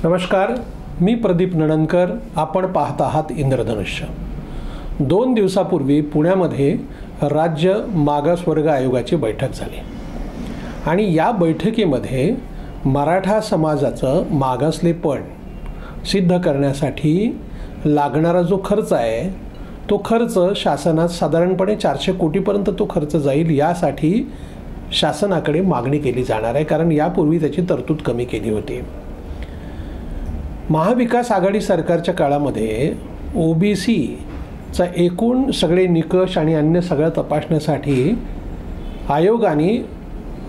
नमस्कार, मी प्रदीप नणनकर. आपण पाहत आहात इंद्रधनुष्य. 2 दिवसापूर्वी पुण्यामध्ये राज्य मागासवर्ग आयोगाची बैठक झाली आणि या बैठकीमध्ये मराठा समाजाचं मागासलेपण सिद्ध करण्यासाठी लागणारा जो खर्च आहे तो खर्च शासनात साधारणपणे 400 कोटीपर्यंत तो खर्च जाईल, यासाठी शासनाकडे मागणी केली जाणार आहे. कारण यापूर्वी त्याची तरतूद कमी केली होती. महाविकास आघाडी सरकारच्या काळामध्ये ओबीसीचा एकूण सगळे निकष आणि अन्य सगळं तपासण्यासाठी आयोगाने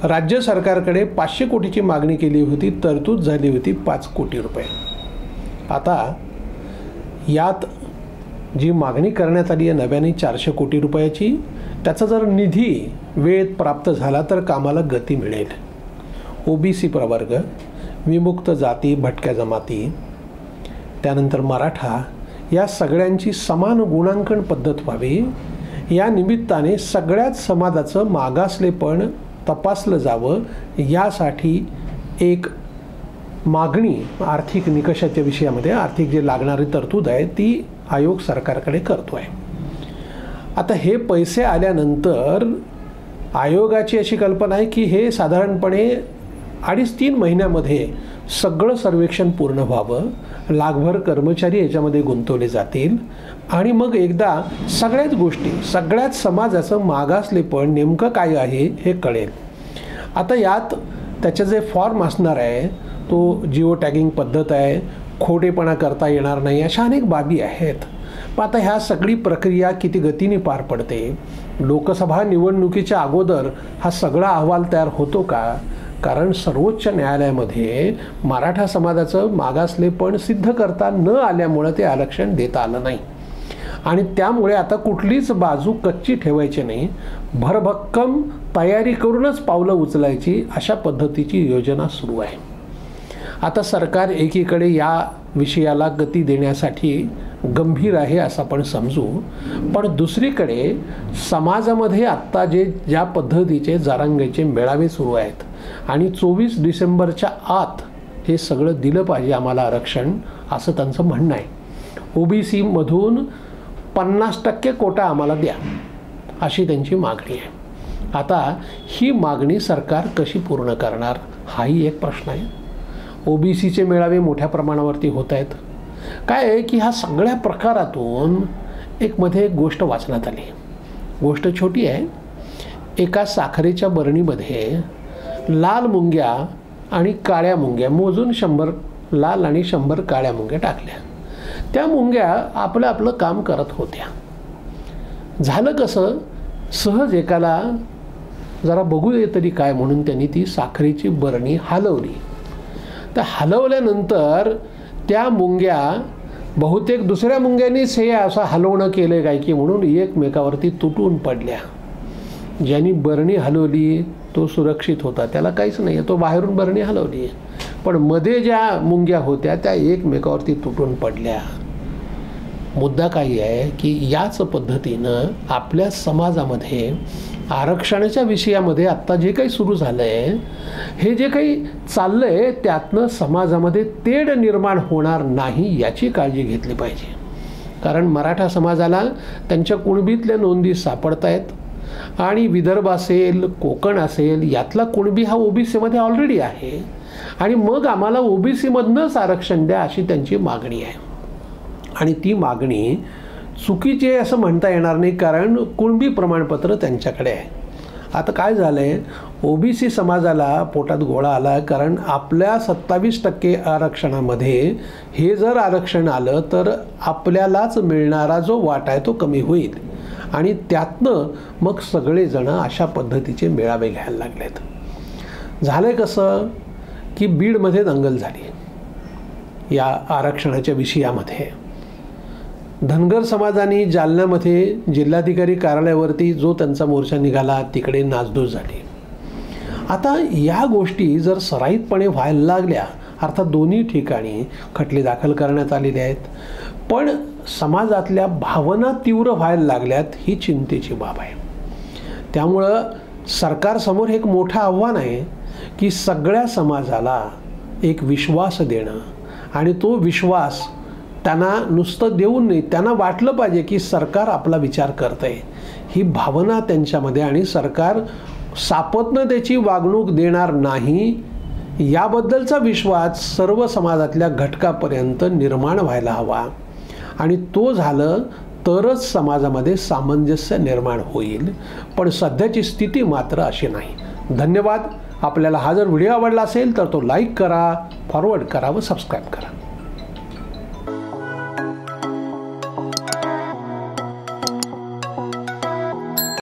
राज्य सरकारकडे 500 कोटीची मागणी केली होती. तरतूद झाली होती 5 कोटी रुपये. आता यात जी मागणी करण्यात आली आहे नव्याने 400 कोटी रुपयाची, त्याचा जर निधी वेळेत प्राप्त झाला तर कामाला गती मिळेल. ओबीसी प्रवर्ग, विमुक्त जाती, भटक्या जमाती, त्यानंतर मराठा, या सगळ्यांची समान गुणांकन पद्धत व्हावी, या निमित्ताने सगळ्याच समाजाचं मागासलेपण तपासलं जावं, यासाठी एक मागणी आर्थिक निकषाच्या विषयामध्ये आर्थिक जे लागणारी तरतूद आहे ती आयोग सरकारकडे करतो आहे. आता हे पैसे आल्यानंतर आयोगाची अशी कल्पना आहे की हे साधारणपणे 2.5-3 महिन्यामध्ये सगळं सर्वेक्षण पूर्ण व्हावं, लाखभर कर्मचारी याच्यामध्ये गुंतवले जातील आणि मग एकदा सगळ्याच गोष्टी, सगळ्याच समाजाचं मागासलेपण नेमकं काय आहे हे कळेल. आता यात त्याचे जे फॉर्म असणार आहे तो जिओ टॅगिंग पद्धत आहे, खोटेपणा करता येणार नाही, अशा अनेक बाबी आहेत. पण आता ह्या सगळी प्रक्रिया किती गतीने पार पडते, लोकसभा निवडणुकीच्या अगोदर हा सगळा अहवाल तयार होतो का? कारण सर्वोच्च न्यायालयामध्ये मराठा समाजाचं मागासलेपण सिद्ध करता न आल्यामुळे ते आरक्षण देता आलं नाही आणि त्यामुळे आता कुठलीच बाजू कच्ची ठेवायची नाही, भरभक्कम तयारी करूनच पावलं उचलायची, अशा पद्धतीची योजना सुरू आहे. आता सरकार एकीकडे या विषयाला गती देण्यासाठी गंभीर आहे असं आपण समजू, पण दुसरीकडे समाजामध्ये आत्ता ज्या पद्धतीचे जारांगेचे मेळावे सुरू आहेत आणि 24 डिसेंबरच्या आत हे सगळं दिलं पाहिजे आम्हाला आरक्षण, असं त्यांचं म्हणणं आहे. ओबीसीमधून 50% कोटा आम्हाला द्या, अशी त्यांची मागणी आहे. आता ही मागणी सरकार कशी पूर्ण करणार हाही एक प्रश्न आहे. ओबीसीचे मेळावे मोठ्या प्रमाणावरती होत आहेत. काय आहे की ह्या सगळ्या प्रकारातून एक गोष्ट वाचण्यात आली. गोष्ट छोटी आहे. एका साखरेच्या बरणीमध्ये लाल मुंग्या आणि काळ्या मुंग्या मोजून 100 लाल आणि 100 काळ्या मुंग्या टाकल्या. त्या मुंग्या आपलं काम करत होत्या. झालं कसं, सहज एकाला जरा बघू दे तरी काय म्हणून त्यांनी ती साखरेची बरणी हलवली. तर हलवल्यानंतर त्या मुंग्या बहुतेक दुसऱ्या मुंग्यांनीच हे असं हलवणं केलं काय की म्हणून एकमेकावरती तुटून पडल्या. ज्यांनी बरणी हलवली तो सुरक्षित होता, त्याला काहीच नाही, तो बाहेरून बरणी हलवली, पण मध्ये ज्या मुंग्या होत्या त्या एकमेकावरती तुटून पडल्या. मुद्दा काही आहे की याच पद्धतीनं आपल्या समाजामध्ये आरक्षणाच्या विषयामध्ये आत्ता जे काही सुरू झालं आहे, हे जे काही चाललं आहे त्यातनं समाजामध्ये तेढ निर्माण होणार नाही याची काळजी घेतली पाहिजे. कारण मराठा समाजाला त्यांच्या कुणबीतल्या नोंदी सापडत आहेत आणि विदर्भ असेल, कोकण असेल, यातला कुणबी हा ओबीसीमध्ये ऑलरेडी आहे आणि मग आम्हाला ओबीसीमधनंच आरक्षण द्या अशी त्यांची मागणी आहे. आणि ती मागणी चुकीची आहे असं म्हणता येणार नाही, कारण कुणबी प्रमाणपत्र त्यांच्याकडे आहे. आता काय झालं आहे, ओबीसी समाजाला पोटात गोळा आला, कारण आपल्या 27% आरक्षणामध्ये हे जर आरक्षण आलं तर आपल्यालाच मिळणारा जो वाटा आहे तो कमी होईल आणि त्यातनं मग सगळेजण अशा पद्धतीचे मेळावे घ्यायला लागलेत. झालं कसं की बीडमध्ये दंगल झाली या आरक्षणाच्या विषयामध्ये. धनगर समाजाने जालन्यामध्ये जिल्हाधिकारी कार्यालयावरती जो त्यांचा मोर्चा निघाला तिकडे नासधूस झाली. आता या गोष्टी जर सराईतपणे व्हायला लागल्या, अर्थात दोन्ही ठिकाणी खटले दाखल करण्यात आलेले आहेत, पण समाजातल्या भावना तीव्र व्हायला लागल्यात, ही चिंतेची बाब आहे. त्यामुळं सरकारसमोर एक मोठं आव्हान आहे की सगळ्या समाजाला एक विश्वास देणं आणि तो विश्वास त्यांना नुसतं देऊन नाही, त्यांना वाटलं पाहिजे की सरकार आपला विचार करतंय, ही भावना त्यांच्यामध्ये, आणि सरकार सापत्नतेची वागणूक देणार नाही याबद्दलचा विश्वास सर्व समाजातल्या घटकापर्यंत निर्माण व्हायला हवा. आणि तो झालं तरच समाजामध्ये सामंजस्य निर्माण होईल. पण सध्याची स्थिती मात्र अशी नाही. धन्यवाद. आपल्याला हा जर व्हिडिओ आवडला असेल तर तो लाईक करा, फॉरवर्ड करा व सबस्क्राईब करा.